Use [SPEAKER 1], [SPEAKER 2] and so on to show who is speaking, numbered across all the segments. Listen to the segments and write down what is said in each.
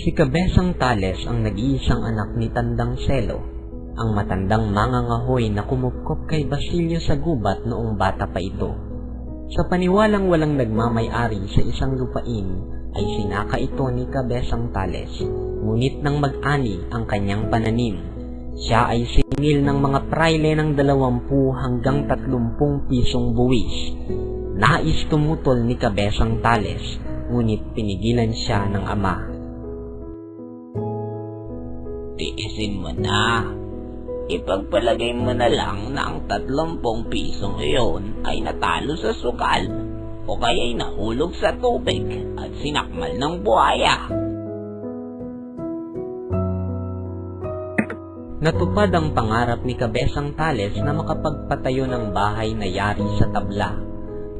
[SPEAKER 1] Si Kabesang Tales ang nag-iisang anak ni Tandang Selo, ang matandang mangangahoy na kumupkop kay Basilio sa gubat noong bata pa ito. Sa paniwalang walang nagmamay-ari sa isang lupain, ay sinaka ito ni Kabesang Tales, ngunit nang mag-ani ang kanyang pananim, siya ay singil ng mga praile ng 20 hanggang 30 pisong buwis. Nais tumutol ni Kabesang Tales, ngunit pinigilan siya ng ama.
[SPEAKER 2] Tiisin mo na. Ipagpalagay mo na lang na ang 30 pisong iyon ay natalo sa sugal o kaya'y nahulog sa tubig at sinakmal ng buhaya.
[SPEAKER 1] Natupad ang pangarap ni Kabesang Tales na makapagpatayo ng bahay na yari sa tabla.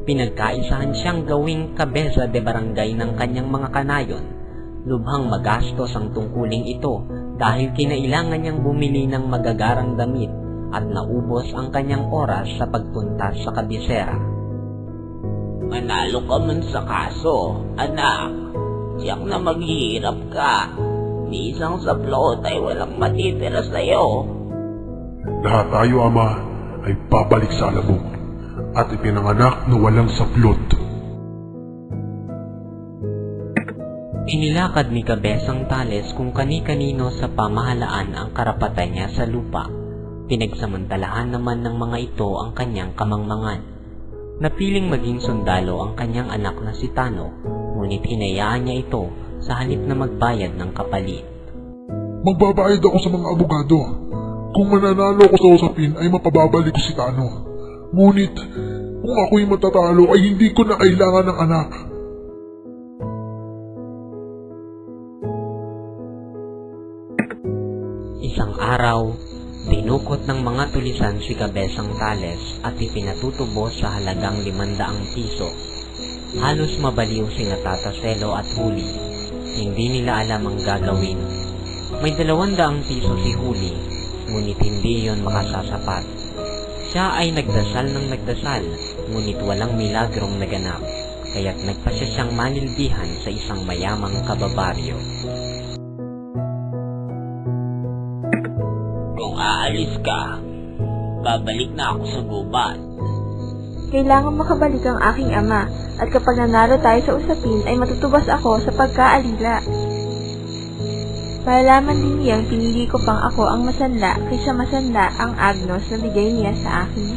[SPEAKER 1] Pinagkaisahan siyang gawing kabeza de barangay ng kanyang mga kanayon. Lubhang magastos ang tungkuling ito dahil kinailangan niyang bumili ng magagarang damit at naubos ang kanyang oras sa pagpunta sa kabisera.
[SPEAKER 2] Manalo ka man sa kaso, anak. Tiyak na maghihirap ka. Ni isang saplot ay walang matitira sa'yo.
[SPEAKER 3] Lahat tayo, ama, ay babalik sa alabok at ipinanganak na walang saplot.
[SPEAKER 1] Inilakad ni Kabesang Tales kung kani-kanino sa pamahalaan ang karapatan niya sa lupa. Pinagsamantalahan naman ng mga ito ang kanyang kamangmangan. Napiling maging sundalo ang kanyang anak na si Tano, ngunit hinayaan niya ito sa halip na magbayad ng kapalit.
[SPEAKER 3] Magbabayad ako sa mga abogado. Kung mananalo ko sa usapin ay mapababalik ko si Tano. Ngunit kung ako'y matatalo ay hindi ko na kailangan ng anak.
[SPEAKER 1] Isang araw, dinukot ng mga tulisan si Kabesang Tales at ipinatutubo sa halagang 500 piso. Halos mabaliw sina Tata Selo at Huli. Hindi nila alam ang gagawin. May 200 piso si Huli, ngunit hindi yon makasasapat. Siya ay nagdasal ng nagdasal, ngunit walang milagrong naganap, kaya't nagpasya siyang manilbihan sa isang mayamang kababaryo.
[SPEAKER 2] Kung aalis ka, babalik na ako sa gubat.
[SPEAKER 4] Kailangan makabalik ang aking ama, at kapag nanalo tayo sa usapin ay matutubas ako sa pagkaalila. Malalaman din niyang pinili ko pang ako ang masanla kaysa masanla ang Agnos na bigay niya sa akin.